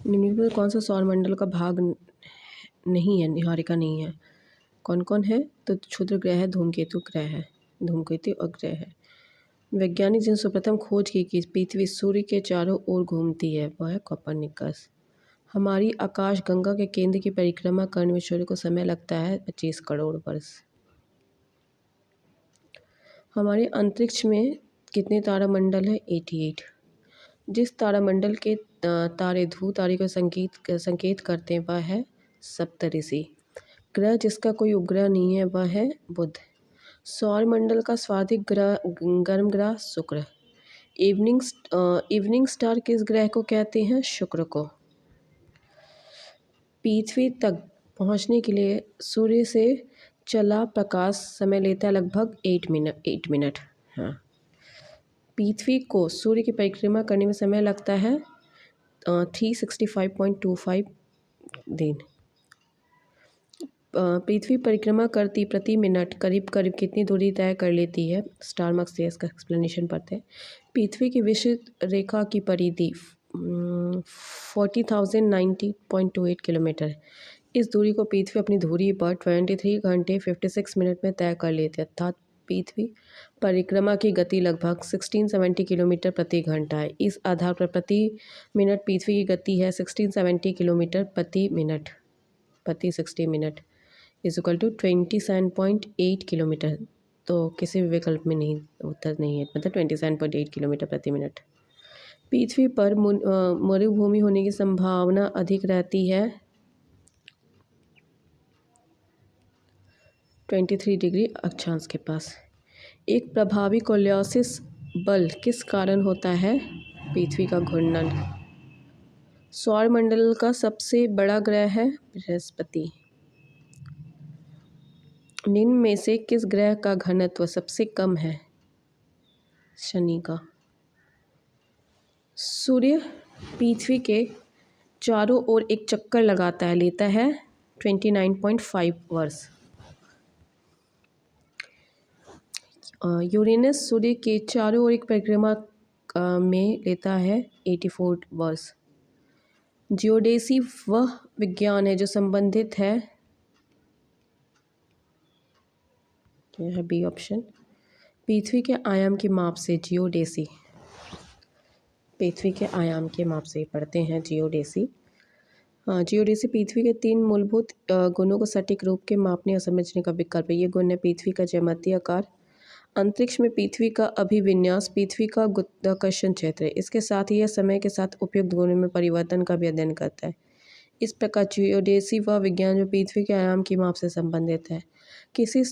निम्नलिखित में कौन सा सौरमंडल का भाग नहीं है, निहारिका नहीं है? कौन कौन है? तो क्षुद्र ग्रह है, धूमकेतु ग्रह है, धूमकेतु और ग्रह है। वैज्ञानिक जिन सर्वप्रथम खोज की कि पृथ्वी सूर्य के चारों ओर घूमती है वह है कोपरनिकस। हमारी आकाश गंगा के केंद्र की परिक्रमा करने में सूर्य को समय लगता है 25 करोड़ वर्ष। हमारे अंतरिक्ष में कितने तारामंडल है? 88। जिस तारामंडल के तारे ध्रुव तारे को संकेत करते हैं वह है सप्तऋषि। ग्रह जिसका कोई उपग्रह नहीं है वह है बुध। सौरमंडल का सर्वाधिक गर्म ग्रह शुक्र। इवनिंग स्टार किस ग्रह को कहते हैं? शुक्र को। पृथ्वी तक पहुंचने के लिए सूर्य से चला प्रकाश समय लेता है लगभग 8 मिनट। हाँ, पृथ्वी को सूर्य की परिक्रमा करने में समय लगता है 365.25 दिन। पृथ्वी परिक्रमा करती प्रति मिनट करीब करीब कितनी दूरी तय कर लेती है? स्टार मार्क्स से इसका एक्सप्लेनेशन पढ़ते हैं। पृथ्वी की विषुवत रेखा की परिधि 40,090.28 किलोमीटर है। इस दूरी को पृथ्वी अपनी धुरी पर 23 घंटे 56 मिनट में तय कर लेती है, अर्थात पृथ्वी परिक्रमा की गति लगभग 1670 किलोमीटर प्रति घंटा है। इस आधार पर प्रति मिनट पृथ्वी की गति है 1670 किलोमीटर प्रति मिनट प्रति 60 minute is equal to 27.8 kilometre. तो किसी भी विकल्प में नहीं, उत्तर नहीं है, मतलब 27.8 किलोमीटर प्रति मिनट। पृथ्वी पर मरुभूमि होने की संभावना अधिक रहती है 23 डिग्री अक्षांश के पास। एक प्रभावी कोलियोसिस बल किस कारण होता है? पृथ्वी का घूर्णन। सौरमंडल का सबसे बड़ा ग्रह है बृहस्पति। निम्न में से किस ग्रह का घनत्व सबसे कम है? शनि का। सूर्य पृथ्वी के चारों ओर एक चक्कर लगाता है, लेता है 29.5 वर्ष। यूरेनस सूर्य के चारों ओर एक परिक्रमा में लेता है 84 वर्ष। जियोडेसी वह विज्ञान है जो संबंधित है, क्या है बी ऑप्शन, पृथ्वी के आयाम के माप से। जियोडेसी पृथ्वी के आयाम के माप से पढ़ते हैं जियोडेसी। जियोडेसी पृथ्वी के 3 मूलभूत गुणों को सटीक रूप के मापने और समझने का विकल्प है। ये गुण है पृथ्वी का ज्यामितीय आकार, अंतरिक्ष में पृथ्वी का अभिविन्यास, पृथ्वी का गुरुत्वाकर्षण क्षेत्र है। इसके साथ ही यह समय के साथ उपयुक्त गुणों में परिवर्तन का भी अध्ययन करता है। इस प्रकार जियोडेसी वह विज्ञान जो पृथ्वी के आयाम की माप से संबंधित है। किसी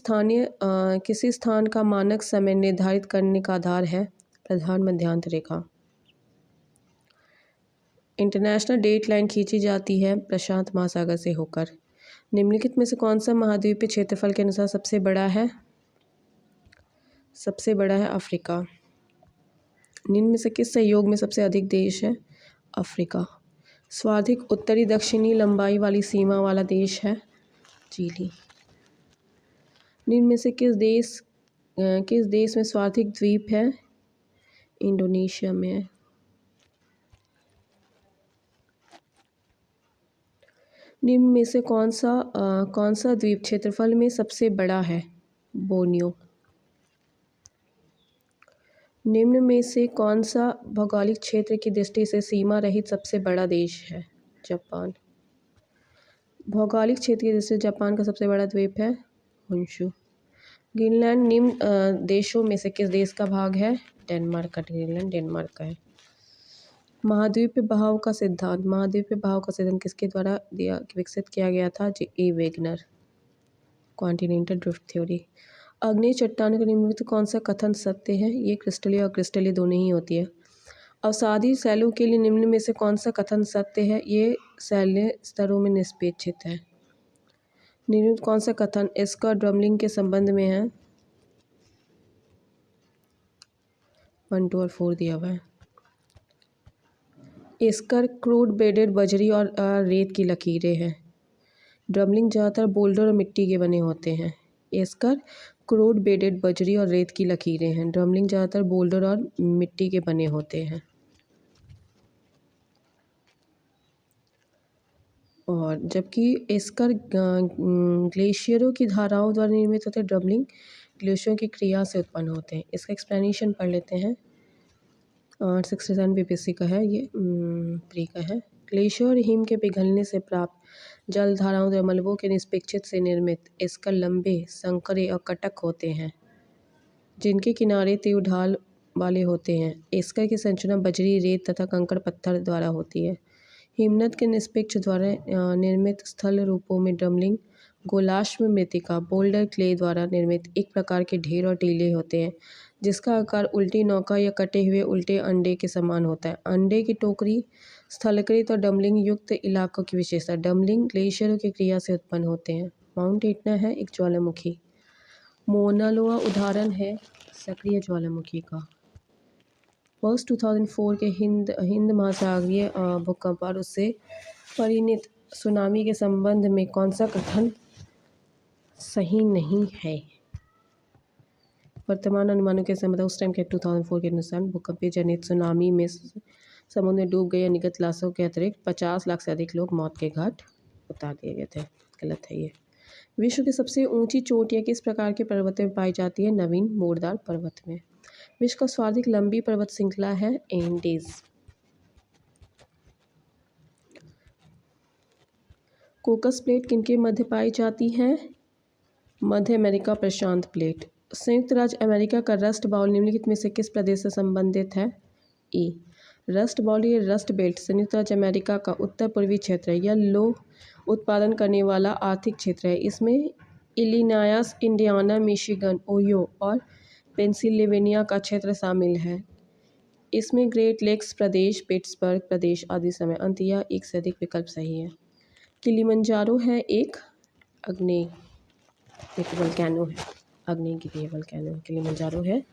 स्थान का मानक समय निर्धारित करने का आधार है प्रधान मध्यांतर रेखा। इंटरनेशनल डेट लाइन खींची जाती है प्रशांत महासागर से होकर। निम्नलिखित में से कौन सा महाद्वीपीय क्षेत्रफल के अनुसार सबसे बड़ा है? सबसे बड़ा है अफ्रीका। निम्न में से किस सहयोग में सबसे अधिक देश है? अफ्रीका। सर्वाधिक उत्तरी दक्षिणी लंबाई वाली सीमा वाला देश है चिली। निम्न में से किस देश में सर्वाधिक द्वीप है? इंडोनेशिया में है। निम्न में से कौन सा द्वीप क्षेत्रफल में सबसे बड़ा है? बोर्नियो। निम्न में से कौन सा भौगोलिक क्षेत्र की दृष्टि से सीमा रहित सबसे बड़ा देश है? जापान। भौगोलिक क्षेत्र की दृष्टि से जापान का सबसे बड़ा द्वीप है होन्शु। ग्रीनलैंड निम्न देशों में से किस देश का भाग है? डेनमार्क का। ग्रीनलैंड डेनमार्क का है। महाद्वीपीय बहाव का सिद्धांत किसके द्वारा विकसित किया गया था? ए वेगनर। Continental drift theory. आग्नेय चट्टान के निम्नलिखित कौन सा कथन सत्य है? ये क्रिस्टलीय और क्रिस्टलीय दोनों ही होती है। अवसादी शैलों के लिए निम्न में से कौन सा कथन सत्य है? ये शैलें स्तरों में निष्पेक्षित है। निम्नलिखित कौन सा कथन एस्कर ड्रमलिंग के संबंध में है? 1, 2 और 4 दिया हुआ है। एस्कर क्रूड बेडेड बजरी और रेत की लकीरें हैं। ड्रमलिंग ज़्यादातर बोल्डर और मिट्टी के बने होते हैं। एस्कर क्रूड बेडेड बजरी और रेत की लकीरें हैं। ड्रमलिंग ज़्यादातर बोल्डर और मिट्टी के बने होते हैं। और जबकि एस्कर ग्लेशियरों की धाराओं द्वारा निर्मित होते हैं। ड्रबलिंग ग्लेशियरों की क्रिया से उत्पन्न होते हैं। इसका एक्सप्लेनेशन पढ़ लेते हैं। 67 बीपीएससी का है ये, प्री का है। ग्लेशियर और हिम के पिघलने से प्राप्त जल धाराओं द्वारा मलबों के निष्पेक्षित से निर्मित एस्कर लंबे, संकरे और कटक होते हैं, जिनके किनारे तीव्र ढाल वाले होते हैं। एस्कर की संरचना बजरी, रेत तथा कंकड़ पत्थर द्वारा होती है। हिमनद के निष्पेक्ष द्वारा निर्मित स्थल रूपों में ड्रमलिंग गोलाश्म मृत्तिका बोल्डर क्ले द्वारा निर्मित एक प्रकार के ढेर और टीले होते हैं, जिसका आकार उल्टी नौका या कटे हुए उल्टे अंडे के समान होता है। अंडे की टोकरी स्थलकृत और डमलिंग युक्त इलाकों की विशेषता। डमलिंग ग्लेशियरों की क्रिया से उत्पन्न होते हैं। माउंट एटना है एक ज्वालामुखी। मोना लोआ उदाहरण है सक्रिय ज्वालामुखी का। वर्ष 2004 के हिंद महासागरीय भूकंप और उससे परिणत सुनामी के संबंध में कौन सा कथन सही नहीं है? वर्तमान अनुमानों के संबंध उस टाइम के 2004 के अनुसार भूकंपीय जनित सुनामी में समुद्र में डूब गए या निगत लाशों के अतिरिक्त 50 लाख से अधिक लोग मौत के घाट उतार दिए गए थे। गलत है ये। विश्व की सबसे ऊंची चोटियाँ किस प्रकार के पर्वतों में पाई जाती है? नवीन मोरदार पर्वत में। विश्व का सर्वाधिक लंबी पर्वत श्रृंखला है एंडीज। कोकस प्लेट किनके मध्य पाई जाती है? मध्य अमेरिका प्रशांत प्लेट। संयुक्त राज्य अमेरिका का रस्ट बाउल निम्नलिखित में से किस प्रदेश से संबंधित है? ई। रस्ट बाउल या रस्ट बेल्ट संयुक्त राज्य अमेरिका का उत्तर पूर्वी क्षेत्र है। यह लौह उत्पादन करने वाला आर्थिक क्षेत्र है। इसमें इलिनॉयस, इंडियाना, मिशिगन, ओहियो और पेंसिल्वेनिया का क्षेत्र शामिल है। इसमें ग्रेट लेक्स प्रदेश, पिट्सबर्ग प्रदेश आदि समय अंत या एक से अधिक विकल्प सही है। किलिमंजारो है एक वोल्केनो है, अग्नेयगिरी वोल्केनो। किलिमंजारो है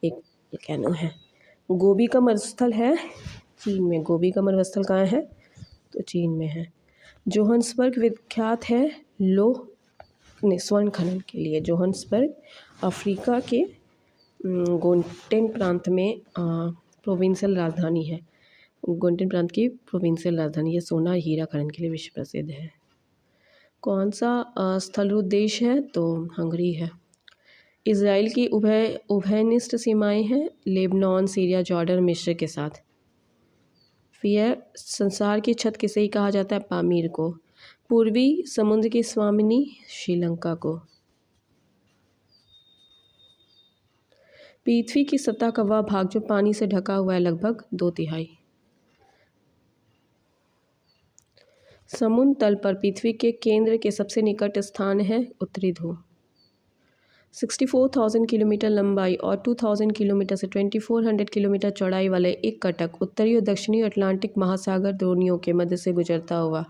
एक वोल्केनो है। गोबी का मरुस्थल है चीन में। गोबी का मरुस्थल कहाँ है? तो चीन में है। जोहान्सबर्ग विख्यात है स्वर्ण खनन के लिए। जोहान्सबर्ग अफ्रीका के गोटेन प्रांत में प्रोविंशियल राजधानी है। गोटेन प्रांत की प्रोविंशियल राजधानी। ये सोना हीरा खनन के लिए विश्व प्रसिद्ध है। कौन सा स्थलरूप देश है? तो हंगरी है। इजराइल की उभयनिष्ठ सीमाएं हैं लेबनान, सीरिया, जॉर्डन, मिस्र के साथ। फिर संसार की छत किसे ही कहा जाता है? पामीर को। पूर्वी समुद्र की स्वामिनी श्रीलंका को। पृथ्वी की सतह का वह भाग जो पानी से ढका हुआ है लगभग 2/3। समुद्र तल पर पृथ्वी के केंद्र के सबसे निकट स्थान है उत्तरी ध्रुव। 64,000 किलोमीटर लंबाई और 2,000 किलोमीटर से 2,400 किलोमीटर चौड़ाई वाले एक कटक उत्तरी और दक्षिणी अटलांटिक महासागर दोनियों के मध्य से गुजरता हुआ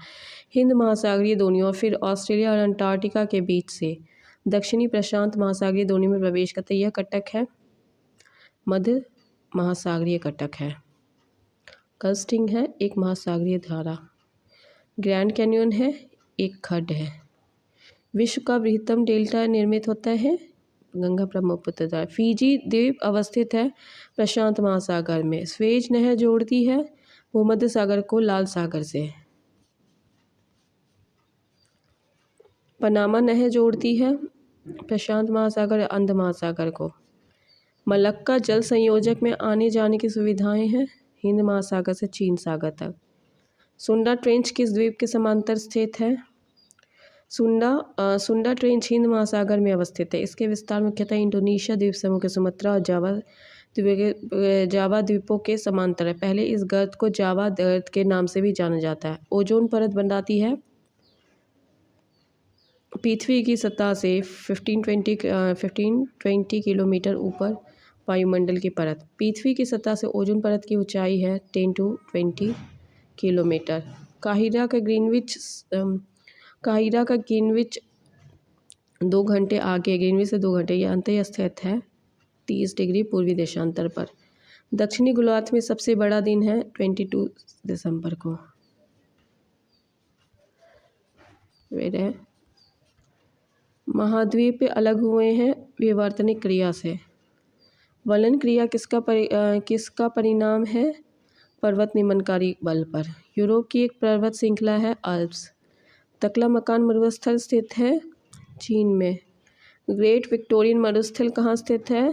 हिंद महासागरीय दोनियों और फिर ऑस्ट्रेलिया और अंटार्कटिका के बीच से दक्षिणी प्रशांत महासागरीय दोनियों में प्रवेश करता है। यह कटक है मध्य महासागरीय कटक है। कर्स्टिंग है एक महासागरीय धारा। ग्रैंड कैन्यन है एक खड्ड है। विश्व का बृहत्तम डेल्टा निर्मित होता है गंगा ब्रह्मपुत्र द्वारा। फिजी द्वीप अवस्थित है प्रशांत महासागर में। स्वेज नहर जोड़ती है भूमध्य सागर को लाल सागर से। पनामा नहर जोड़ती है प्रशांत महासागर और अंध महासागर को। मलक्का जल संयोजक में आने जाने की सुविधाएं हैं हिंद महासागर से चीन सागर तक। सुंडा ट्रेंच किस द्वीप के समांतर स्थित है? सुंडा ट्रेंच हिंद महासागर में अवस्थित है। इसके विस्तार मुख्यतः इंडोनेशिया द्वीप समूह के सुमात्रा और जावा द्वीपों के समांतर है। पहले इस गर्त को जावा गर्त के नाम से भी जाना जाता है। ओजोन परत बनाती है पृथ्वी की सतह से 1520 किलोमीटर ऊपर वायुमंडल की परत। पृथ्वी की सतह से ओजोन परत की ऊंचाई है 10 to 20 किलोमीटर। काहिरा का ग्रीनविच 2 घंटे आगे, ग्रीनविच से 2 घंटे यह अंतः स्थित है 30 डिग्री पूर्वी देशांतर पर। दक्षिणी गोलार्ध में सबसे बड़ा दिन है 22 दिसंबर को। वे महाद्वीप अलग हुए हैं विवर्तनिक क्रिया से। वलन क्रिया किसका परिणाम है? पर्वत निम्नकारी बल पर। यूरोप की एक पर्वत श्रृंखला है अल्प्स। तकला मकान मरुस्थल स्थित है चीन में। ग्रेट विक्टोरियन मरुस्थल कहाँ स्थित है?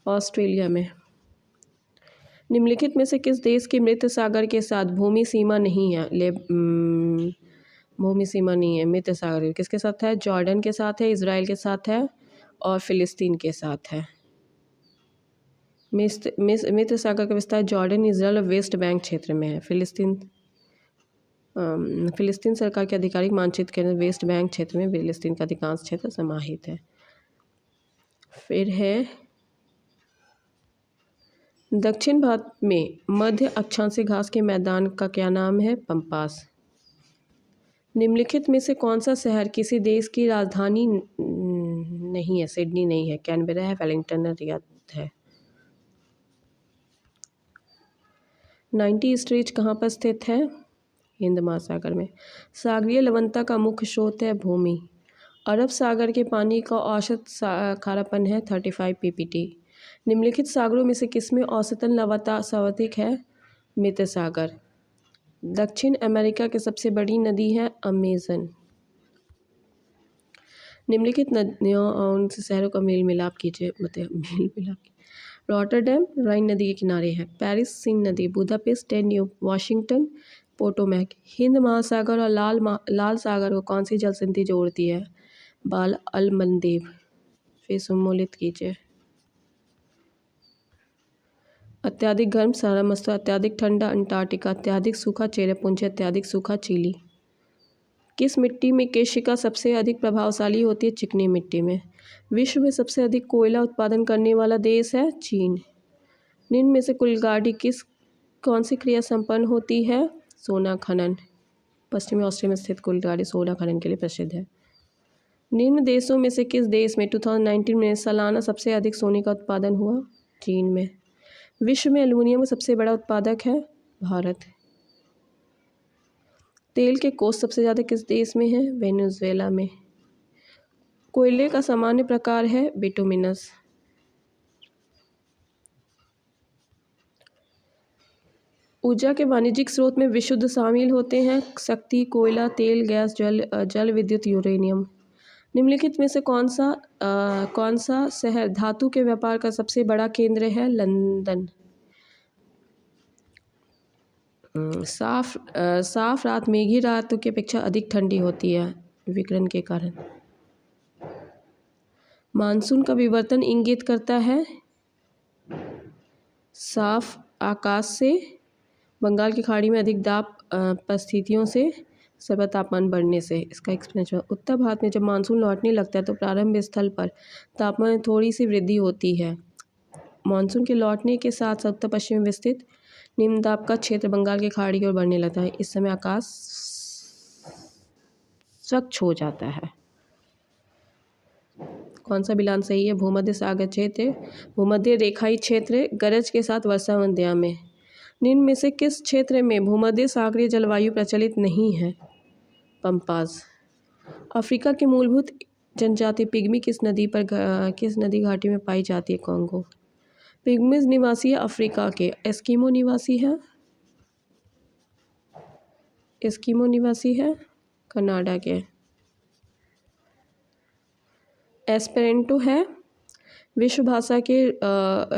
ऑस्ट्रेलिया में। निम्नलिखित में से किस देश की मृत सागर के साथ भूमि सीमा नहीं है? भूमि सीमा नहीं है मृत सागर किसके साथ है? जॉर्डन के साथ है, इजराइल के साथ है और फिलिस्तीन के साथ है। मृत सागर का विस्तार जॉर्डन, इजराइल और वेस्ट बैंक क्षेत्र में है। फिलिस्तीन सरकार के आधिकारिक मानचित्र के अंदर वेस्ट बैंक क्षेत्र में फिलिस्तीन का अधिकांश क्षेत्र समाहित है। फिर है दक्षिण भारत में मध्य अक्षांशीय घास के मैदान का क्या नाम है? पम्पास। निम्नलिखित में से कौन सा शहर किसी देश की राजधानी नहीं है? सिडनी नहीं है, कैनबेरा है, वेलिंगटन है, रियाद है। 90 ईस्ट रीच कहाँ पर स्थित है? हिंद महासागर में। सागरीय लवणता का मुख्य स्रोत है भूमि। अरब सागर के पानी का औसत खारापन है 35 ppt। निम्नलिखित सागरों में से किसमें औसतन लवणता सर्वाधिक है? मृत सागर। दक्षिण अमेरिका की सबसे बड़ी नदी है अमेजन। निम्नलिखित नदियों और उनसे शहरों का मेल मिलाप कीजिए। रॉटरडैम राइन नदी के किनारे है। पेरिस सीन नदी, Budapest, Danube, Washington, Potomac. Hind महासागर और लाल सागर को कौन सी जलसंधि जोड़ती है? बाल अल मंदेब। फिर सम्मिलित कीजिए। अत्यधिक गर्म सारा मस्ता, अत्यधिक ठंडा अंटार्कटिका, अत्यधिक सूखा चेरापूंजी, अत्यधिक सूखा चिली। किस मिट्टी में केशिका सबसे अधिक प्रभावशाली होती है? चिकनी मिट्टी में। विश्व में सबसे अधिक कोयला उत्पादन करने वाला देश है चीन। निम्न में से कुलगाड़ी कौन सी क्रिया संपन्न होती है? सोना खनन। पश्चिमी ऑस्ट्रेलिया में स्थित कुलगाड़ी सोना खनन के लिए प्रसिद्ध है। निम्न देशों में से किस देश में 2019 में सालाना सबसे अधिक सोने का उत्पादन हुआ? चीन में। विश्व में एल्युमिनियम का सबसे बड़ा उत्पादक है भारत। तेल के कोष सबसे ज़्यादा किस देश में है? वेनेजुएला में। कोयले का सामान्य प्रकार है बिटुमिनस। ऊर्जा के वाणिज्यिक स्रोत में विशुद्ध शामिल होते हैं शक्ति, कोयला, तेल, गैस, जल विद्युत, यूरेनियम। निम्नलिखित में से कौन सा शहर धातु के व्यापार का सबसे बड़ा केंद्र है? लंदन। साफ रात मेघी रातों की अपेक्षा अधिक ठंडी होती है विकिरण के कारण। मानसून का विवर्तन इंगित करता है साफ आकाश से, बंगाल की खाड़ी में अधिक दाब परिस्थितियों से, सर्वोच्च तापमान बढ़ने से। इसका एक्सप्लेनेशन, उत्तर भारत में जब मानसून लौटने लगता है तो प्रारंभ स्थल पर तापमान में थोड़ी सी वृद्धि होती है। मानसून के लौटने के साथ साथ उत्तर पश्चिम में विस्तृत निम्न दाब का क्षेत्र बंगाल की खाड़ी की ओर बढ़ने लगता है। इस समय आकाश स्वच्छ हो जाता है। कौन सा बिलान सही है? भूमध्य सागर क्षेत्र, भूमध्य रेखाई क्षेत्र, गरज के साथ वर्षा मध्य में। निम्न में से किस क्षेत्र में भूमध्य सागरीय जलवायु प्रचलित नहीं है? पम्पास। अफ्रीका की मूलभूत जनजाति पिग्मी किस नदी घाटी में पाई जाती है? कॉन्गो। पिग्मीज निवासी है अफ्रीका के। एस्किमो निवासी है कनाडा के। एस्पेरेंटो है विश्व भाषा के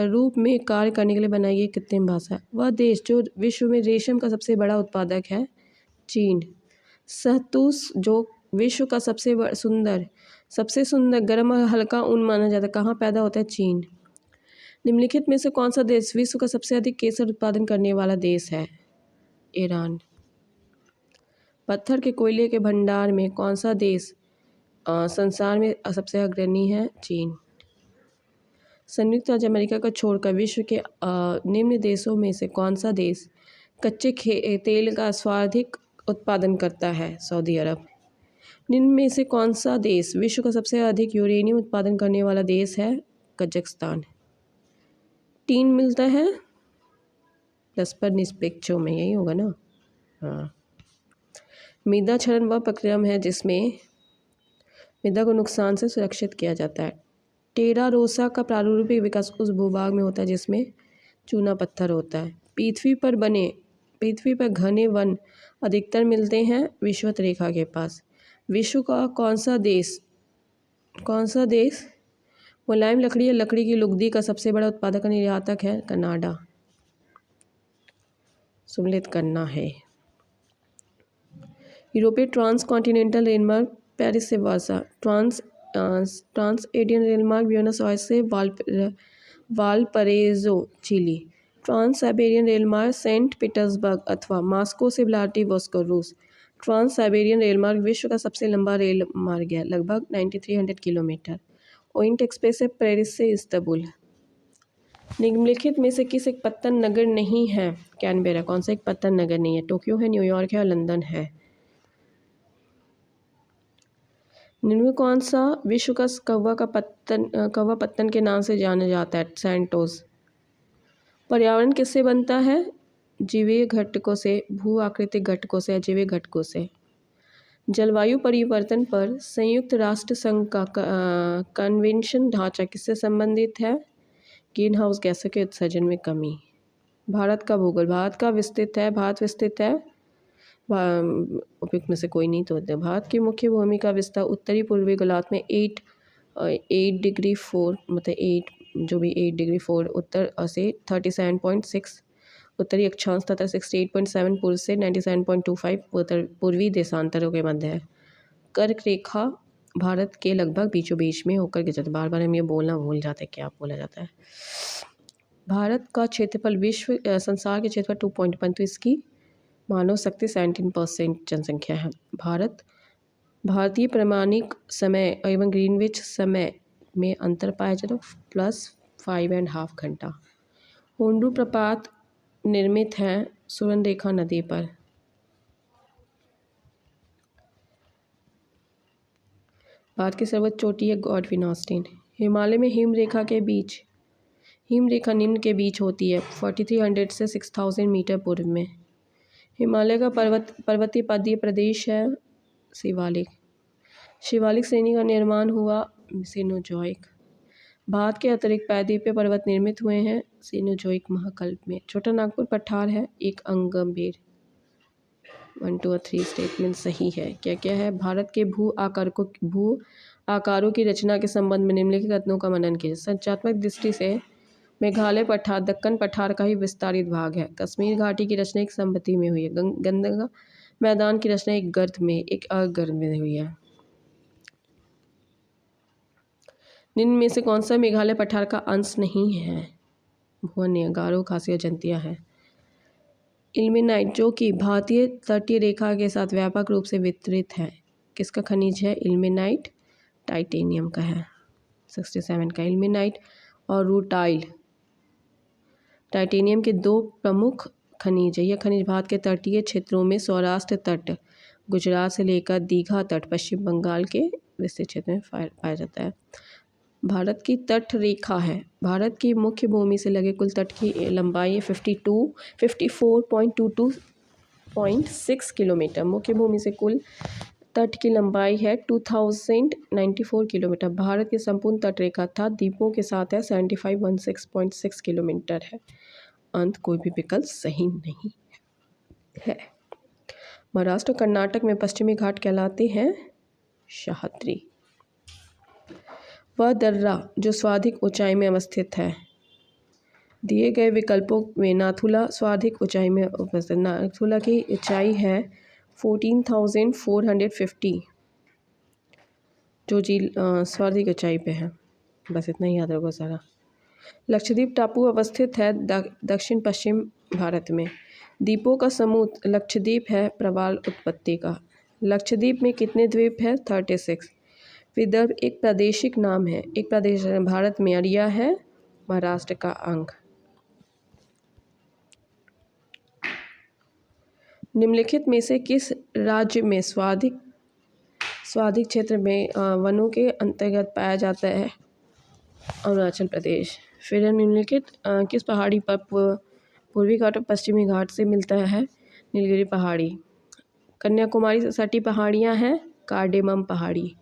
रूप में कार्य करने के लिए बनाई गई कृत्रिम भाषा। वह देश जो विश्व में रेशम का सबसे बड़ा उत्पादक है? चीन। शहतूश जो विश्व का सबसे सुंदर गर्म और हल्का ऊन माना जाता है, कहाँ पैदा होता है? चीन। निम्नलिखित में से कौन सा देश विश्व का सबसे अधिक केसर उत्पादन करने वाला देश है? ईरान। पत्थर के कोयले के भंडार में कौन सा देश संसार में सबसे अग्रणी है? चीन। संयुक्त राज्य अमेरिका को छोड़कर विश्व के निम्न देशों में से कौन सा देश कच्चे तेल का सर्वाधिक उत्पादन करता है? सऊदी अरब। निम्न में से कौन सा देश विश्व का सबसे अधिक यूरेनियम उत्पादन करने वाला देश है? कजाकिस्तान। टीन मिलता है प्लस पर निष्पेक्षों में, यही होगा ना? हाँ। मृदा क्षरण वह प्रक्रिया है जिसमें मृदा को नुकसान से सुरक्षित किया जाता है। टेरा रोसा का प्रारूपिक विकास उस भूभाग में होता है जिसमें चूना पत्थर होता है। पृथ्वी पर बने पृथ्वी पर घने वन अधिकतर मिलते हैं विषुवत रेखा के पास। विश्व का कौन सा देश मुलायम लकड़ी या लकड़ी की लुगदी का सबसे बड़ा उत्पादक और निर्यातक है? कनाडा। सुमिलित करना है। यूरोपीय ट्रांस कॉन्टिनेंटल रेलमार्ग पेरिस से वार्सा, ट्रांस एडियन रेलमार्ग ब्यूनस आयर्स से वालपरेजो चिली, ट्रांस साइबेरियन रेलमार्ग सेंट पीटर्सबर्ग अथवा मॉस्को से व्लादिवोस्तोक रूस। ट्रांस साइबेरियन रेलमार्ग विश्व का सबसे लंबा रेल मार्ग है, लगभग 9300 किलोमीटर। ओरिएंट एक्सप्रेस है पेरिस से इस्तांबुल। निम्नलिखित में से किस एक पत्तन नगर नहीं है? कैनबेरा। कौन सा एक पत्तन नगर नहीं है? टोक्यो है, न्यूयॉर्क है और लंदन है। निम्न में कौन सा विश्व का कौवा पत्तन के नाम से जाना जाता है? सैंटोस। पर्यावरण किससे बनता है? जीवीय घटकों से, भू आकृतिक घटकों से, अजीवीय घटकों से। जलवायु परिवर्तन पर संयुक्त राष्ट्र संघ का कन्वेंशन ढांचा किससे संबंधित है? ग्रीन हाउस गैसों के उत्सर्जन में कमी। भारत का भूगोल। भारत विस्तृत है। उपयुक्त में से कोई नहीं तो भारत की मुख्य भूमि का विस्तार उत्तरी पूर्वी गोलार्ध में 8 डिग्री 4 मतलब 8 डिग्री 4 उत्तर से 37.6 उत्तरी अक्षांश तथा 68.7 पूर्व से 97.25 उत्तर पूर्वी देशांतरों के मध्य है। कर्क रेखा भारत के लगभग बीचों बीच में होकर गुजरती। बार बार हम ये बोलना भूल जाते हैं क्या बोला जाता है। भारत का क्षेत्रफल संसार के क्षेत्रफल 2.1 तो इसकी मानव शक्ति 17% जनसंख्या है। भारतीय प्रमाणिक समय एवं ग्रीनविच समय में अंतर पाया जाता है +5.5 घंटा। होंडू प्रपात निर्मित है सुवर्णरेखा नदी पर। भारत की सर्वोच्च चोटी है गॉडविन ऑस्टिन। हिमालय में हिमरेखा निम्न के बीच होती है 4300 से 6000 मीटर पूर्व में। हिमालय का पर्वतीय पदीय प्रदेश है शिवालिक श्रेणी का निर्माण हुआ सीनोजॉइक। भारत के अतिरिक्त प्रायद्वीपीय पर्वत निर्मित हुए हैं सीनोजॉइक महाकल्प में। छोटा नागपुर पठार है एक अंगम्बेर। 1, 2 और 3 स्टेटमेंट सही है। क्या क्या है? भारत के भू आकारों की रचना के संबंध में निम्नलिखित कथनों का मनन कीजिए। संरचनात्मक दृष्टि से मेघालय पठार दक्कन पठार का ही विस्तारित भाग है। कश्मीर घाटी की रचना एक संपत्ति में हुई है। गंगा मैदान की रचना एक अर्ध में हुई है। निम्न में से कौन सा मेघालय पठार का अंश नहीं है? भुवनीय, गारो, खासी और जंतिया है। इल्मेनाइट जो कि भारतीय तटीय रेखा के साथ व्यापक रूप से वितरित है, किसका खनिज है? इल्मेनाइट टाइटेनियम का है। 67 का इल्मेनाइट और रूटाइल टाइटेनियम के 2 प्रमुख खनिज है। यह खनिज भारत के तटीय क्षेत्रों में सौराष्ट्र तट गुजरात से लेकर दीघा तट पश्चिम बंगाल के विस्तृत क्षेत्र में पाया जाता है। भारत की तट रेखा है। भारत की मुख्य भूमि से लगे कुल तट की लंबाई 54.22.6 किलोमीटर। मुख्य भूमि से कुल तट की लंबाई है 2094 किलोमीटर। भारत की संपूर्ण तट रेखा था द्वीपों के साथ है 7516.6 किलोमीटर है। अंत कोई भी विकल्प सही नहीं है। महाराष्ट्र कर्नाटक में पश्चिमी घाट कहलाते हैं सह्याद्री। वह दर्रा जो सर्वाधिक ऊंचाई में अवस्थित है। दिए गए विकल्पों में नाथुला सर्वाधिक ऊंचाई में उपस्थित। नाथुला की ऊंचाई है 14,450 जो झील सर्वाधिक ऊंचाई पे है। बस इतना ही याद रखो सारा। लक्षद्वीप टापू अवस्थित है दक्षिण पश्चिम भारत में। द्वीपों का समूह लक्षद्वीप है प्रवाल उत्पत्ति का। लक्षद्वीप में कितने द्वीप है? 36। विदर्भ एक प्रादेशिक नाम है। एक प्रदेश भारत में अरिया है महाराष्ट्र का अंग। निम्नलिखित में से किस राज्य में स्वाधिक क्षेत्र में वनों के अंतर्गत पाया जाता है? अरुणाचल प्रदेश। फिर निम्नलिखित किस पहाड़ी पर पूर्वी घाट और पश्चिमी घाट से मिलता है? नीलगिरी पहाड़ी। कन्याकुमारी से सटी पहाड़ियाँ हैं कार्डेमम पहाड़ी।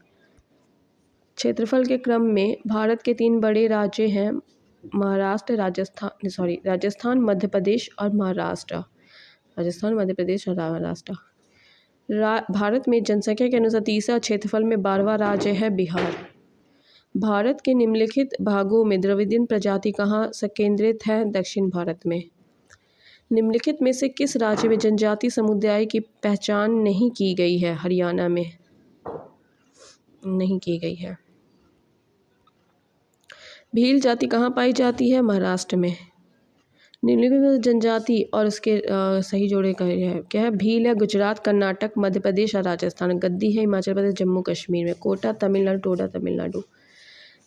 क्षेत्रफल के क्रम में भारत के 3 बड़े राज्य हैं राजस्थान, मध्य प्रदेश और महाराष्ट्र। राजस्थान, मध्य प्रदेश और महाराष्ट्र। भारत में जनसंख्या के अनुसार तीसरा, क्षेत्रफल में 12वां राज्य है बिहार। भारत के निम्नलिखित भागों में द्रविडियन प्रजाति कहाँ संकेंद्रित है? दक्षिण भारत में। निम्नलिखित में से किस राज्य में जनजाति समुदाय की पहचान नहीं की गई है? हरियाणा में नहीं की गई है। भील जाति कहाँ पाई जाती है? महाराष्ट्र में। निम्नलिखित जनजाति और उसके सही जोड़े का है क्या है? भील है गुजरात, कर्नाटक, मध्य प्रदेश और राजस्थान। गद्दी है हिमाचल प्रदेश, जम्मू कश्मीर में। कोटा तमिलनाडु, टोडा तमिलनाडु।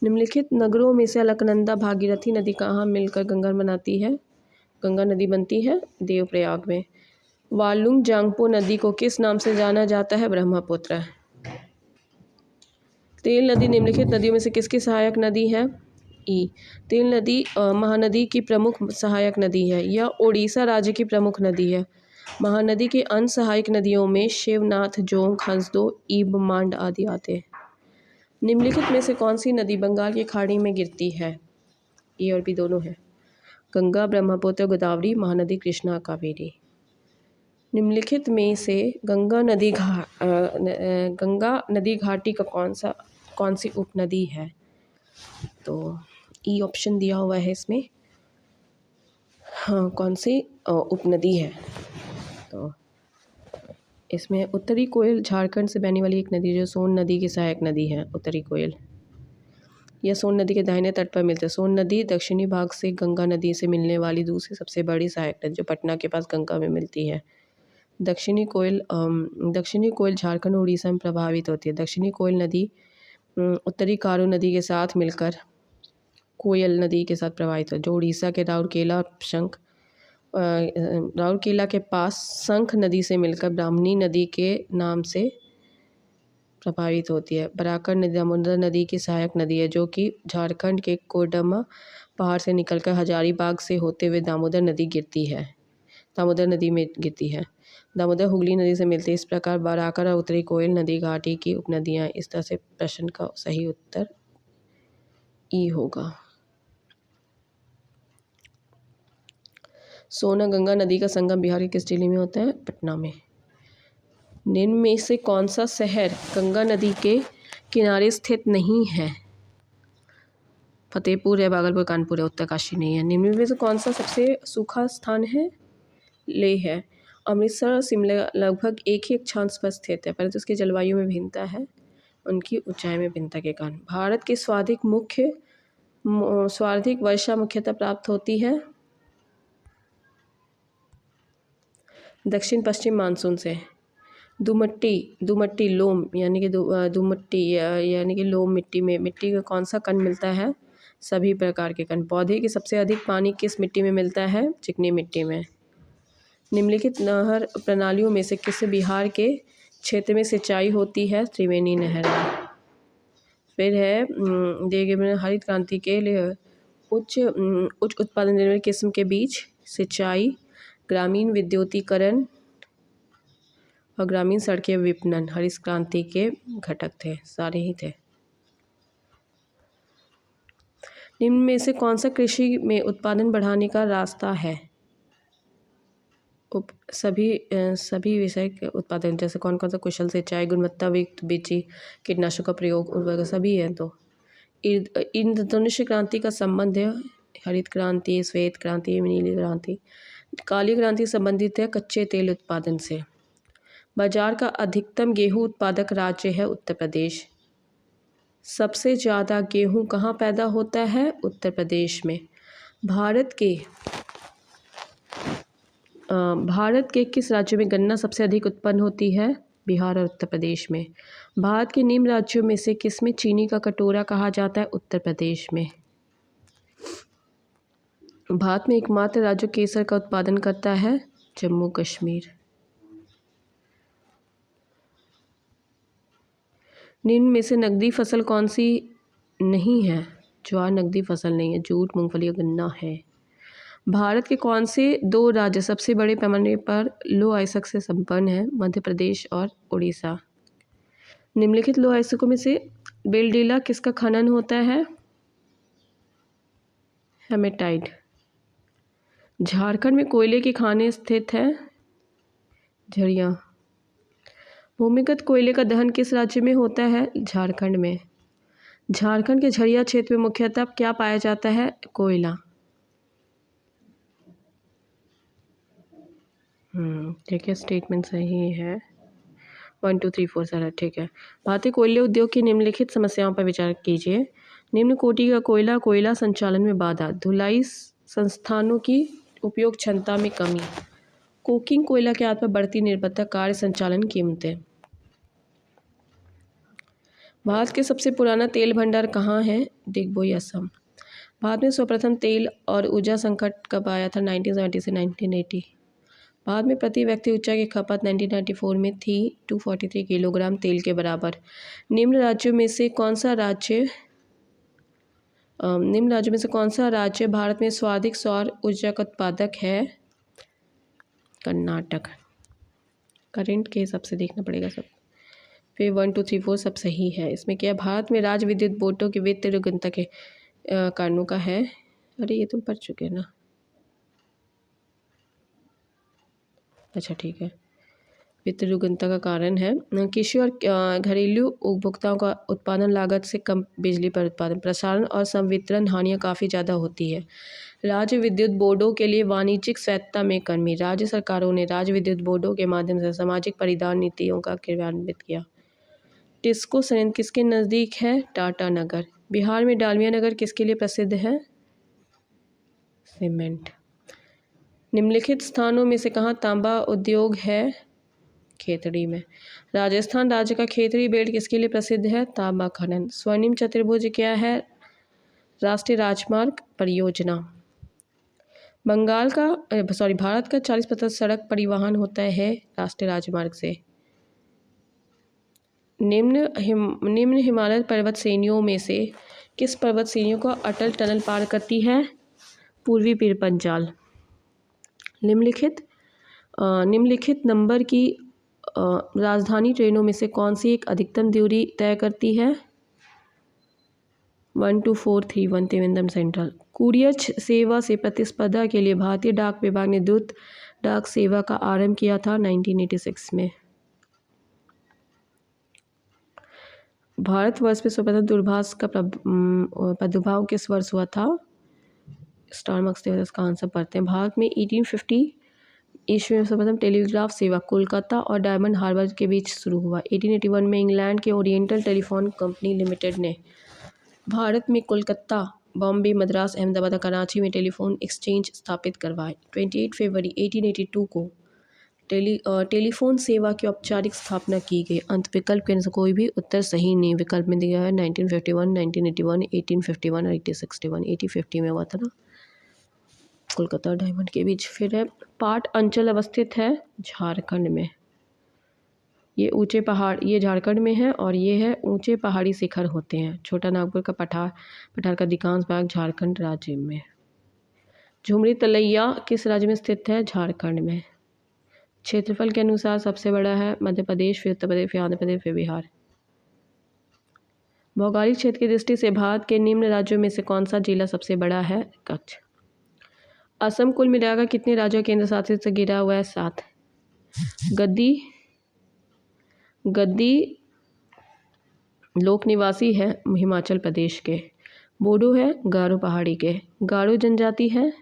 निम्नलिखित नगरों में से अलकनंदा भागीरथी नदी कहाँ मिलकर गंगा बनाती है? गंगा नदी बनती है देवप्रयाग में। वालुंग जांगपो नदी को किस नाम से जाना जाता है? ब्रह्मपुत्र। तेल नदी निम्नलिखित नदियों में से किसकी सहायक नदी है? तेल नदी महानदी की प्रमुख सहायक नदी है। यह ओडिशा राज्य की प्रमुख नदी है। महानदी की अन्य सहायक नदियों में शिवनाथ, जोंग, हंसदो, ईब, मांड आदि आते हैं। निम्नलिखित में से कौन सी नदी बंगाल की खाड़ी में गिरती है? ए और बी दोनों है। गंगा, ब्रह्मपुत्र, गोदावरी, महानदी, कृष्णा, कावेरी। निम्नलिखित में से गंगा नदी घाटी का कौन सी उपनदी है? तो ई ऑप्शन दिया हुआ है इसमें। हाँ, कौन सी उपनदी है? तो इसमें उत्तरी कोयल झारखंड से बहने वाली एक नदी जो सोन नदी की सहायक नदी है। उत्तरी कोयल यह सोन नदी के दाहिने तट पर मिलते हैं। सोन नदी दक्षिणी भाग से गंगा नदी से मिलने वाली दूसरी सबसे बड़ी सहायक नदी जो पटना के पास गंगा में मिलती है। दक्षिणी कोयल झारखंड और उड़ीसा में प्रभावित होती है। दक्षिणी कोयल नदी उत्तरी कारू नदी के साथ मिलकर कोयल नदी के साथ प्रभावित है, जो उड़ीसा के राउरकेला के पास शंख नदी से मिलकर ब्राह्मणी नदी के नाम से प्रभावित होती है। बराकर नदी दामोदर नदी की सहायक नदी है, जो कि झारखंड के कोडरमा पहाड़ से निकलकर हजारीबाग से होते हुए दामोदर नदी में गिरती है। दामोदर हुगली नदी से मिलती है। इस प्रकार बराकर और उत्तरी कोयल नदी घाटी की उपनदियाँ। इस तरह से प्रश्न का सही उत्तर ई होगा। सोना गंगा नदी का संगम बिहार के किस जिले में होता है? पटना में। निम्न में से कौन सा शहर गंगा नदी के किनारे स्थित नहीं है? फतेहपुर है, भागलपुर, कानपुर है, उत्तरकाशी नहीं है। निम्न में से कौन सा सबसे सूखा स्थान है? लेह है। अमृतसर और शिमला लगभग एक ही अक्षांश पर स्थित है, परंतु उसकी जलवायु में भिन्नता है उनकी ऊंचाई में भिन्नता के कारण। भारत की सर्वाधिक वर्षा मुख्यतः प्राप्त होती है दक्षिण पश्चिम मानसून से। दुमट्टी लोम यानी कि लोम मिट्टी का कौन सा कण मिलता है? सभी प्रकार के कण। पौधे की सबसे अधिक पानी किस मिट्टी में मिलता है? चिकनी मिट्टी में। निम्नलिखित नहर प्रणालियों में से किस बिहार के क्षेत्र में सिंचाई होती है? त्रिवेणी नहर में। फिर है देखिए हरित क्रांति के लिए उच्च उत्पादन देने वाली किस्म के बीज सिंचाई, ग्रामीण विद्युतीकरण और ग्रामीण सड़कें विपणन हरित क्रांति के घटक थे, सारे ही थे। निम्न में से कौन सा कृषि में उत्पादन बढ़ाने का रास्ता है? सभी विषय के उत्पादन, जैसे कौन सा कुशल सिंचाई, गुणवत्ता युक्त बीज, कीटनाशक का प्रयोग, उर्वरक, सभी है। तो इंद्रधनुष क्रांति का संबंध है हरित क्रांति, श्वेत क्रांति, नीली क्रांति। काली क्रांति संबंधित है कच्चे तेल उत्पादन से। बाजार का अधिकतम गेहूं उत्पादक राज्य है उत्तर प्रदेश। सबसे ज़्यादा गेहूं कहाँ पैदा होता है? उत्तर प्रदेश में। भारत के किस राज्य में गन्ना सबसे अधिक उत्पन्न होती है? बिहार और उत्तर प्रदेश में। भारत के निम्न राज्यों में से किस में चीनी का कटोरा कहा जाता है? उत्तर प्रदेश में। भारत में एकमात्र राज्य केसर का उत्पादन करता है? जम्मू कश्मीर। निम्न में से नकदी फसल कौन सी नहीं है? ज्वार नकदी फसल नहीं है। जूट, मूंगफली और गन्ना है। भारत के कौन से 2 राज्य सबसे बड़े पैमाने पर लौह अयस्क से संपन्न हैं? मध्य प्रदेश और उड़ीसा। निम्नलिखित लौह अयस्कों में से बेलडीला किसका खनन होता है? हेमेटाइट। झारखंड में कोयले की खानें स्थित हैं? झरिया। भूमिगत कोयले का दहन किस राज्य में होता है? झारखंड में। झारखंड के झरिया क्षेत्र में मुख्यतः क्या पाया जाता है? कोयला। ठीक है, स्टेटमेंट सही है। 1 2 3 4 सारा ठीक है। भारतीय कोयले उद्योग की निम्नलिखित समस्याओं पर विचार कीजिए। निम्न कोटि का कोयला संचालन में बाधा, धुलाई संस्थानों की उपयोग क्षमता में कमी, कोकिंग कोयला के आधार पर बढ़ती निर्भरता, कार्य संचालन कीमतें। भारत के सबसे पुराना तेल भंडार कहाँ है? डिगबोई, असम। भारत में सर्वप्रथम तेल और ऊर्जा संकट कब आया था? 1970 से 1980। भारत में प्रति व्यक्ति ऊर्जा की खपत 1994 में थी 243 किलोग्राम तेल के बराबर। निम्न राज्यों में से कौन सा राज्य भारत में सर्वाधिक सौर ऊर्जा का उत्पादक है? कर्नाटक। करंट के हिसाब से देखना पड़ेगा सब। फिर 1 2 3 4 सब सही है। इसमें क्या है? भारत में राज्य विद्युत बोर्डों के वित्तीय योग्यता के कारणों का है। अरे ये तुम पढ़ चुके हैं ना। अच्छा ठीक है। वित्तीय योग्यता का कारण है कृषि और घरेलू उपभोक्ताओं का उत्पादन लागत से कम बिजली पर उत्पादन, प्रसारण और संवितरण हानियाँ काफ़ी ज़्यादा होती है। राज्य विद्युत बोर्डों के लिए वाणिज्यिक स्वायत्तता में कमी। राज्य सरकारों ने राज्य विद्युत बोर्डों के माध्यम से सामाजिक परिधान नीतियों का क्रियान्वित किया। टिस्को संयंत्र किसके नज़दीक है? टाटानगर। बिहार में डालमिया नगर किसके लिए प्रसिद्ध है? सीमेंट। निम्नलिखित स्थानों में से कहाँ तांबा उद्योग है? खेतड़ी में। राजस्थान राज्य का खेतड़ी बेल्ट किसके लिए प्रसिद्ध है? तांबा खनन। स्वर्णिम चतुर्भुज क्या है? राष्ट्रीय राजमार्ग परियोजना। भारत का 40% सड़क परिवहन होता है राष्ट्रीय राजमार्ग से। निम्न हिमालय पर्वत श्रेणियों में से किस पर्वत श्रेणियों को अटल टनल पार करती है? पूर्वी पीर पंजाल। निम्नलिखित नंबर की राजधानी ट्रेनों में से कौन सी एक अधिकतम दूरी तय करती है? 12431 त्रिवेंद्रम सेंट्रल। कूरियर सेवा से प्रतिस्पर्धा के लिए भारतीय डाक विभाग ने द्रुत डाक सेवा का आरंभ किया था 1986 में। भारतवर्ष में सर्वप्रथम दूरभाष का प्रादुर्भाव किस वर्ष हुआ था? स्टार मार्क्स का आंसर पढ़ते हैं। भारत में 1850 ईस्वी में सर्वप्रथम टेलीग्राफ सेवा कोलकाता और डायमंड हार्बर के बीच शुरू हुआ। 1881 में इंग्लैंड के ओरिएंटल टेलीफोन कंपनी लिमिटेड ने भारत में कोलकाता, बॉम्बे, मद्रास, अहमदाबाद और कराची में टेलीफोन एक्सचेंज स्थापित करवाए। 28 फरवरी 1882 को टेलीफोन सेवा की औपचारिक स्थापना की गई। अंत विकल्प के अनुसार कोई भी उत्तर सही नहीं। विकल्प में दिया है 1951, 1981, 1851 और 1861। 1850 में हुआ था ना कोलकाता और डायमंड के बीच। फिर है पाट अंचल अवस्थित है झारखंड में। ये ऊंचे पहाड़, ये झारखंड में है और ये है ऊंचे पहाड़ी शिखर होते हैं। छोटा नागपुर का पठार का अधिकांश भाग झारखंड राज्य में। झुमरी तलैया किस राज्य में स्थित है? झारखंड में। क्षेत्रफल के अनुसार सबसे बड़ा है मध्य प्रदेश, फिर उत्तर प्रदेश, फिर आंध्र प्रदेश, फिर बिहार। भौगोलिक क्षेत्र की दृष्टि से भारत के निम्न राज्यों में से कौन सा जिला सबसे बड़ा है? कच्छ। असम कुल मिलाकर कितने राज्यों केंद्र शासित से घिरा हुआ है? 7। गद्दी लोक निवासी है हिमाचल प्रदेश के। बोडो है गारो पहाड़ी के। गारो जनजाति है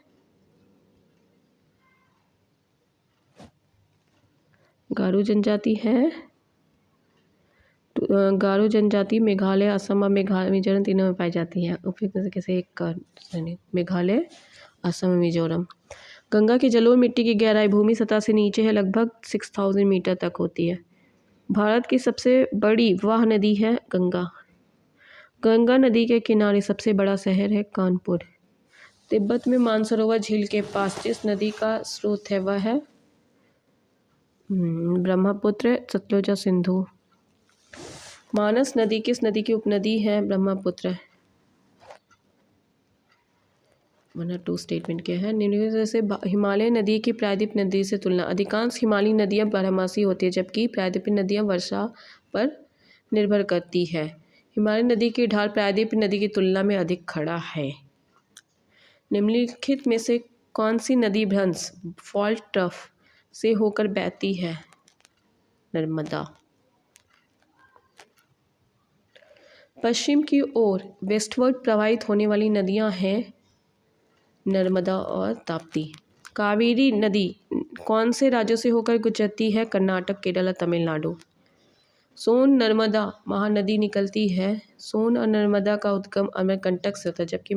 गारो जनजाति मेघालय, असम और मिजोरम तीनों में पाई जाती है। उपयुक्त में से किसी एक का मेघालय, असम और मिजोरम। गंगा की जलोढ़ मिट्टी की गहराई भूमि सतह से नीचे है लगभग 6000 मीटर तक होती है। भारत की सबसे बड़ी वह नदी है गंगा। गंगा नदी के किनारे सबसे बड़ा शहर है कानपुर। तिब्बत में मानसरोवर झील के पास जिस नदी का स्रोत है वह है ब्रह्मपुत्र, सतलुज और सिंधु। मानस नदी किस नदी की उपनदी है? ब्रह्मपुत्र। 1 और 2 स्टेटमेंट क्या है? निम्नलिखित से हिमालय नदी की प्रायद्वीप नदी से तुलना। अधिकांश हिमालयी नदियाँ बारहमासी होती है जबकि प्रायद्वीप नदियाँ वर्षा पर निर्भर करती है। हिमालय नदी की ढाल प्रायद्वीप नदी की तुलना में अधिक खड़ा है। निम्नलिखित में से कौन सी नदी भ्रंश फॉल्ट ट्रफ से होकर बहती है? नर्मदा। पश्चिम की ओर वेस्टवर्ड प्रवाहित होने वाली नदियां हैं नर्मदा और ताप्ती। कावेरी नदी कौन से राज्यों से होकर गुजरती है? कर्नाटक, केरल और तमिलनाडु। सोन नर्मदा महानदी निकलती है। सोन और नर्मदा का उद्गम अमरकंटक से होता है, जबकि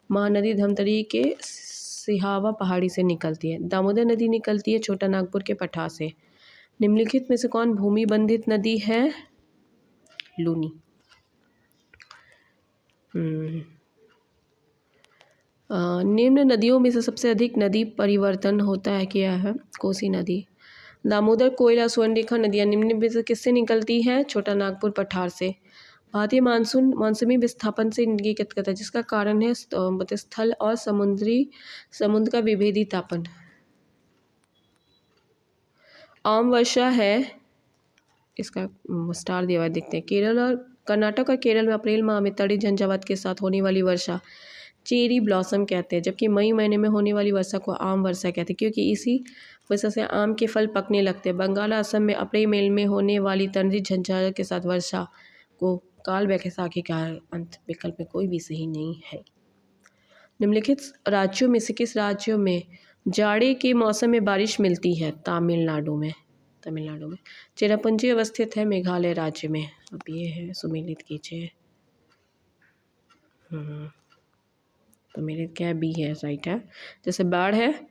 महानदी धमतरी के सिहावा पहाड़ी से निकलती है। दामोदर नदी निकलती है छोटा नागपुर के पठा से। निम्नलिखित में से कौन भूमि बंधित नदी है? लूनी। निम्न नदियों में से सबसे अधिक नदी परिवर्तन होता है क्या है? कोसी नदी। दामोदर, कोयला, स्वर्णरेखा नदियाँ निम्न में से किससे निकलती हैं? छोटा नागपुर पठार से। भारतीय मानसूनी विस्थापन से इंडिकेट करता है, जिसका कारण है स्थल और समुद्र का विभेदी तापन। आम वर्षा है, इसका स्टार दिया हुआ है, देखते हैं। कर्नाटक और केरल में अप्रैल माह में तड़े झंझावात के साथ होने वाली वर्षा चेरी ब्लॉसम कहते हैं, जबकि मई महीने में होने वाली वर्षा को आम वर्षा कहते हैं, क्योंकि इसी वजह से आम के फल पकने लगते हैं। बंगाल और असम में अप्रैल में होने वाली तड़े झंझावात के साथ वर्षा को काल वैसाखी का अंत। विकल्प में कोई भी सही नहीं है। निम्नलिखित राज्यों में से किस राज्यों में जाड़े के मौसम में बारिश मिलती है? तमिलनाडु में। चेरापूंजी अवस्थित है मेघालय राज्य में। अब ये है, सुमेलित कीजिए। तो मेरे क्या बी है, राइट है। जैसे बाढ़ है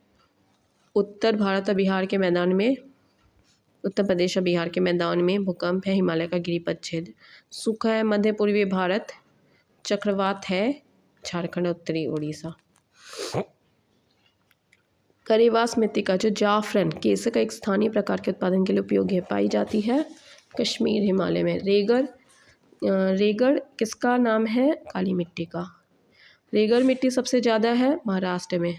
उत्तर भारत और बिहार के मैदान में, उत्तर प्रदेश और बिहार के मैदान में। भूकंप है हिमालय का गिरिपदछेद। सूखा है मध्य पूर्वी भारत। चक्रवात है झारखंड और उत्तरी उड़ीसा। करेवास मृत्तिका जो जाफरन केसर का एक स्थानीय प्रकार के उत्पादन के लिए उपयोगी है, पाई जाती है कश्मीर हिमालय में। रेगड़ किसका नाम है? काली मिट्टी का। रेगड़ मिट्टी सबसे ज़्यादा है महाराष्ट्र में।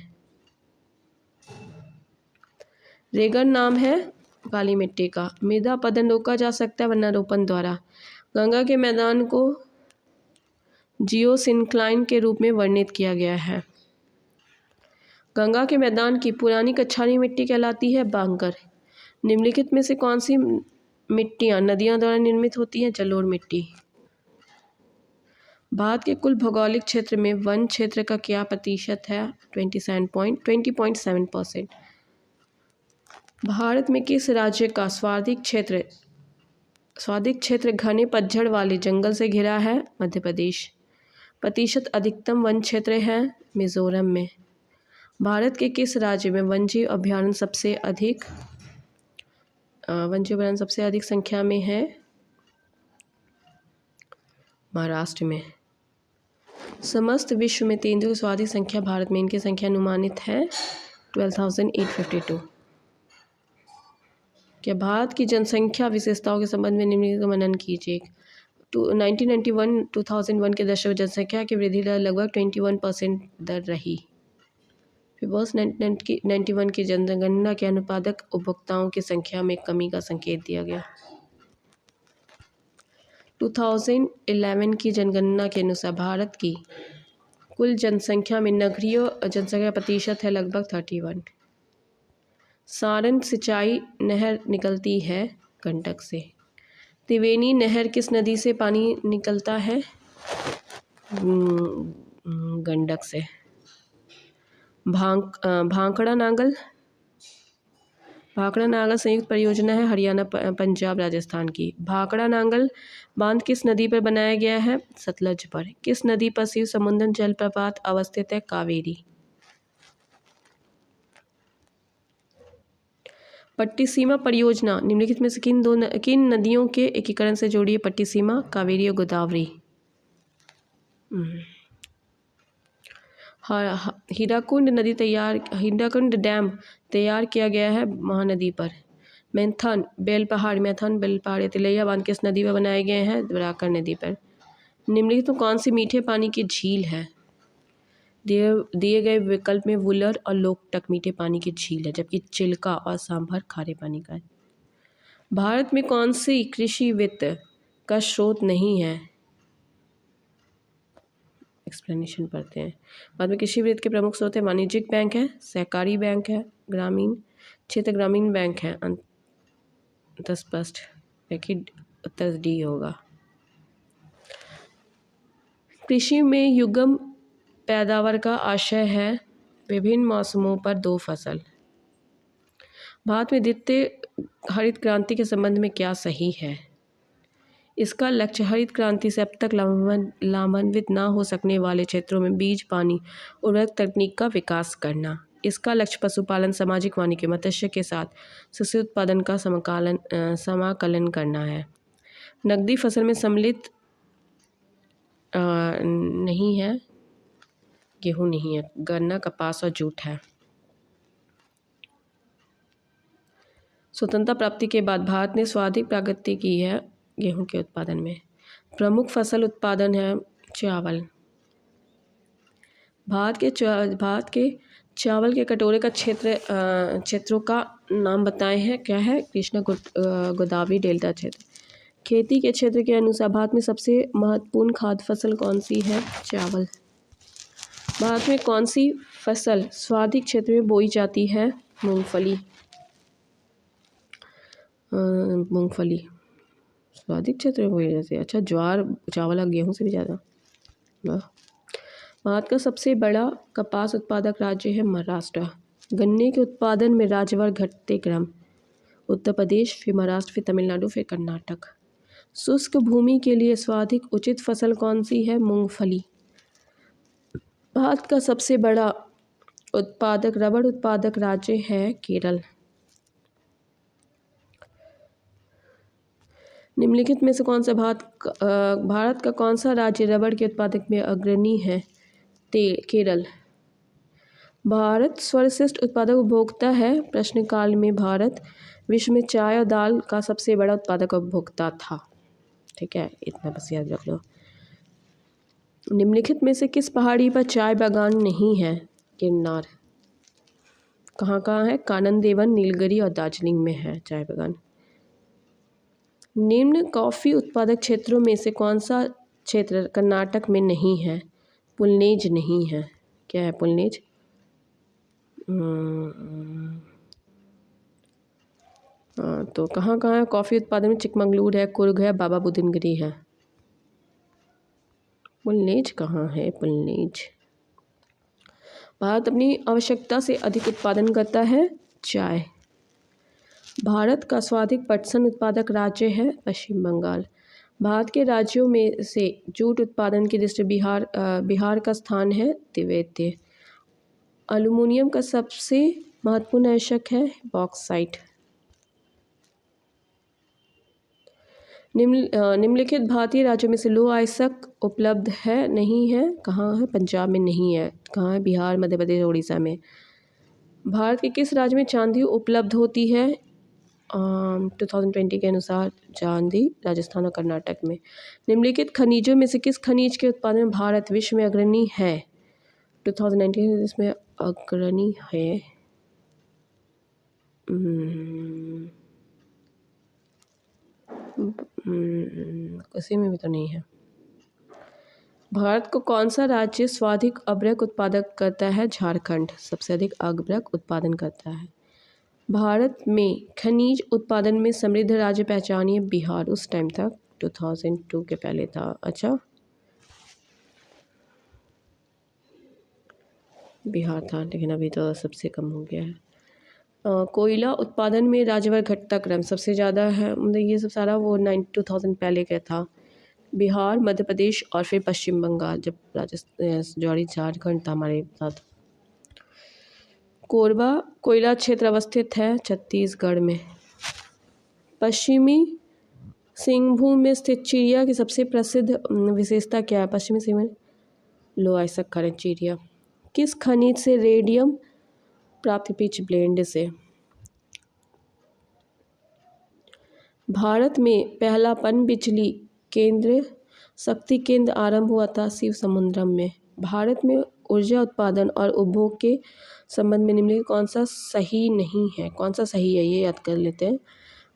रेगड़ नाम है काली मिट्टी का। मृदा अपरदन रोका जा सकता है वनारोपण द्वारा। गंगा के मैदान को जियोसिंक्लाइन के रूप में वर्णित किया गया है। गंगा के मैदान की पुरानी कछारी मिट्टी कहलाती है बांगर। निम्नलिखित में से कौन सी मिट्टियाँ नदियों द्वारा निर्मित होती हैं? जलोढ़ मिट्टी। भारत के कुल भौगोलिक क्षेत्र में वन क्षेत्र का क्या प्रतिशत है? 20.7%। भारत में किस राज्य का सर्वाधिक क्षेत्र घने पतझड़ वाले जंगल से घिरा है? मध्य प्रदेश। प्रतिशत अधिकतम वन क्षेत्र है मिजोरम में। भारत के किस राज्य में वन्यजीव अभयारण्य सबसे अधिक संख्या में है? महाराष्ट्र में। समस्त विश्व में तेंदुओं की सर्वाधिक संख्या भारत में, इनकी संख्या अनुमानित है 12,852। क्या भारत की जनसंख्या विशेषताओं के संबंध में निम्नलिखित का मनन कीजिए। 1991-2001 के दशक में जनसंख्या की वृद्धि दर लगभग 21% दर रही। फिर वर्ष 1991 की जनगणना के अनुपातक उपभोक्ताओं की संख्या में कमी का संकेत दिया गया। 2011 की जनगणना के अनुसार भारत की कुल जनसंख्या में नगरीय जनसंख्या प्रतिशत है लगभग 31। सारण सिंचाई नहर निकलती है गंडक से। त्रिवेणी नहर किस नदी से पानी निकलता है? गंडक से। भाखड़ा नांगल संयुक्त परियोजना है हरियाणा पंजाब राजस्थान की। भाखड़ा नांगल बांध किस नदी पर बनाया गया है? सतलज पर। किस नदी पर शिव समुद्र जलप्रपात अवस्थित है? कावेरी। पट्टिसीमा परियोजना निम्नलिखित में से किन नदियों के एकीकरण से जोड़ी है? पट्टिसीमा, कावेरी और गोदावरी। हीराकुंड डैम तैयार किया गया है महानदी पर। मैथन बेलपहाड़ या तिलैया बांध किस नदी पर बनाए गए हैं? बराकर नदी पर। निम्नलिखित में कौन सी मीठे पानी की झील है? दिए गए विकल्प में वुलर और लोकटक मीठे पानी की झील है, जबकि चिल्का और सांभर खारे पानी का है। भारत में कौन सी कृषि वित्त का स्रोत नहीं है? एक्सप्लेनेशन पढ़ते हैं। बाद में कृषि वित्त के प्रमुख स्रोत है वाणिज्यिक बैंक है, सहकारी बैंक है, ग्रामीण बैंक है। तो स्पष्ट है कि उत्तर डी होगा। कृषि में युग्म पैदावार का आशय है विभिन्न मौसमों पर 2 फसल। भारत में द्वितीय हरित क्रांति के संबंध में क्या सही है? इसका लक्ष्य हरित क्रांति से अब तक लाभान्वित न हो सकने वाले क्षेत्रों में बीज, पानी, उर्वरक तकनीक का विकास करना। इसका लक्ष्य पशुपालन, सामाजिक वानिकी, मत्स्य के साथ कृषि उत्पादन का समाकलन करना है। नकदी फसल में सम्मिलित नहीं है, गेहूँ नहीं है, गन्ना, कपास और जूट है। स्वतंत्रता प्राप्ति के बाद भारत ने सर्वाधिक प्रगति की है गेहूं के उत्पादन में। प्रमुख फसल उत्पादन है चावल। भारत के चावल के कटोरे का क्षेत्रों का नाम बताए हैं। क्या है? कृष्णा, गोदावरी, डेल्टा क्षेत्र। खेती के क्षेत्र के अनुसार भारत में सबसे महत्वपूर्ण खाद्य फसल कौन सी है? चावल। भारत में कौन सी फसल सर्वाधिक क्षेत्र में बोई जाती है? मूंगफली। मूंगफली सर्वाधिक क्षेत्र में बोई जाती है। अच्छा, ज्वार, चावल और गेहूँ से भी ज़्यादा। भारत का सबसे बड़ा कपास उत्पादक राज्य है महाराष्ट्र। गन्ने के उत्पादन में राज्यवार घटते क्रम: उत्तर प्रदेश, फिर महाराष्ट्र, फिर तमिलनाडु, फिर कर्नाटक। शुष्क भूमि के लिए सर्वाधिक उचित फसल कौन सी है? मूंगफली। भारत का सबसे बड़ा रबड़ उत्पादक राज्य है केरल। निम्नलिखित में से कौन सा भारत का कौन सा राज्य रबड़ के उत्पादक में अग्रणी है? केरल। भारत सर्वश्रेष्ठ उत्पादक उपभोक्ता है। प्रश्नकाल में भारत विश्व में चाय और दाल का सबसे बड़ा उत्पादक उपभोक्ता था। ठीक है, इतना बस याद रख लो। निम्नलिखित में से किस पहाड़ी पर चाय बागान नहीं है? गिरनार। कहाँ कहाँ है? कानन देवन, नीलगिरी और दार्जिलिंग में है चाय बागान। निम्न कॉफ़ी उत्पादक क्षेत्रों में से कौन सा क्षेत्र कर्नाटक में नहीं है? पुलनेज नहीं है। क्या है पुलनेज? तो कहाँ कहाँ है कॉफ़ी उत्पादन में? चिकमंगलूर है, कुर्ग है, बाबा बुदनगिरी है। पुलनेज कहाँ है? पुलनेज। भारत अपनी आवश्यकता से अधिक उत्पादन करता है चाय। भारत का सर्वाधिक पटसन उत्पादक राज्य है पश्चिम बंगाल। भारत के राज्यों में से जूट उत्पादन की दृष्टि बिहार का स्थान है तिब्बत। एल्युमिनियम का सबसे महत्वपूर्ण आवश्यक है बॉक्साइट। निम्नलिखित भारतीय राज्यों में से लौह अयस्क उपलब्ध है नहीं है? कहाँ है? पंजाब में नहीं है। कहाँ है? बिहार, मध्य प्रदेश, उड़ीसा में। भारत के किस राज्य में चांदी उपलब्ध होती है? 2020 के अनुसार चांदी राजस्थान और कर्नाटक में। निम्नलिखित खनिजों में से किस खनिज के उत्पादन में भारत विश्व में अग्रणी है? 2019 इसमें अग्रणी है किसी में भी तो नहीं है। भारत को कौन सा राज्य सर्वाधिक अभ्रक उत्पादक करता है? झारखंड सबसे अधिक अभ्रक उत्पादन करता है। भारत में खनिज उत्पादन में समृद्ध राज्य पहचानिए? बिहार। उस टाइम तक 2002 के पहले था। अच्छा, बिहार था, लेकिन अभी तो सबसे कम हो गया है। कोयला उत्पादन में राज्यवार घटता क्रम सबसे ज़्यादा है, मतलब ये सब सारा वो 2000 पहले का था। बिहार, मध्य प्रदेश और फिर पश्चिम बंगाल, जब राजस्थान, झारखंड था हमारे साथ। कोरबा कोयला क्षेत्र अवस्थित है छत्तीसगढ़ में। पश्चिमी सिंहभूम में स्थित चिड़िया की सबसे प्रसिद्ध विशेषता क्या है? पश्चिमी सिंहभूम लौह अयस्क खनिज चिड़िया। किस खनिज से रेडियम प्राप्त? पिच ब्लेंड से। भारत में पहला पनबिजली केंद्र शक्ति केंद्र आरंभ हुआ था शिव समुद्रम में। भारत में ऊर्जा उत्पादन और उपभोग के संबंध में निम्नलिखित कौन सा सही नहीं है? कौन सा सही है ये याद कर लेते हैं।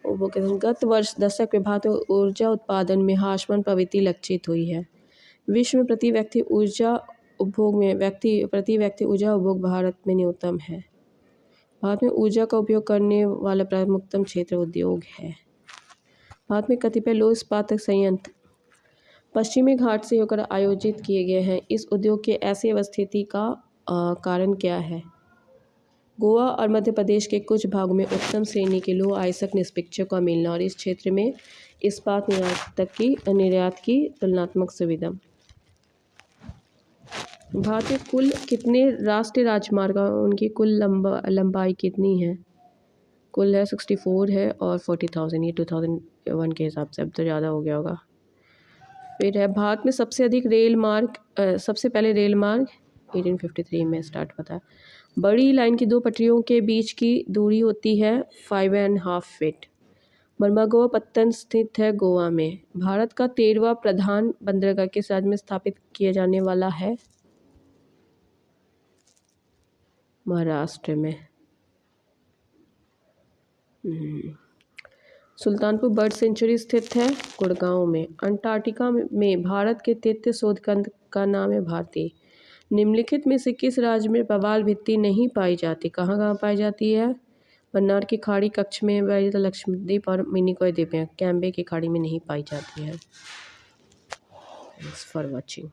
उपभोग गत वर्ष दशक में भारत में ऊर्जा उत्पादन में हाशमान प्रवृत्ति लक्षित हुई है। विश्व में प्रति व्यक्ति ऊर्जा उपभोग भारत में न्यूनतम है। भारत में ऊर्जा का उपयोग करने वाला प्रमुखतम क्षेत्र उद्योग है। भारत में कतिपय लौह इस्पात संयंत्र पश्चिमी घाट से होकर आयोजित किए गए हैं। इस उद्योग के ऐसी अवस्थिति का कारण क्या है? गोवा और मध्य प्रदेश के कुछ भागों में उत्तम श्रेणी के लौह अयस्क निष्पक्षों का मिलना और इस क्षेत्र में इस्पात निर्यात की तुलनात्मक सुविधा। भारत में कुल कितने राष्ट्रीय राजमार्ग हैं? उनकी कुल लंबाई कितनी है? कुल है 64 है और 40,000, ये 2001 के हिसाब से, अब तो ज़्यादा हो गया होगा। फिर है भारत में सबसे पहले रेल मार्ग 1853 में स्टार्ट होता है। बड़ी लाइन की दो पटरियों के बीच की दूरी होती है 5.5 फीट। मर्मागोवा पत्तन स्थित है गोवा में। भारत का 13वां प्रधान बंदरगाह किस राज्य में स्थापित किया जाने वाला है? महाराष्ट्र में। सुल्तानपुर बर्ड सेंचुरी स्थित है गुड़गांव में। अंटार्कटिका में भारत के तृतीय शोधकर्ता का नाम है भारती। निम्नलिखित में से किस राज्य में प्रवाल भित्ति नहीं पाई जाती? कहाँ कहाँ पाई जाती है? मन्नार की खाड़ी, कच्छ में, लक्षद्वीप और मिनिकॉय द्वीप में। कैम्बे की खाड़ी में नहीं पाई जाती है। Thanks for watching.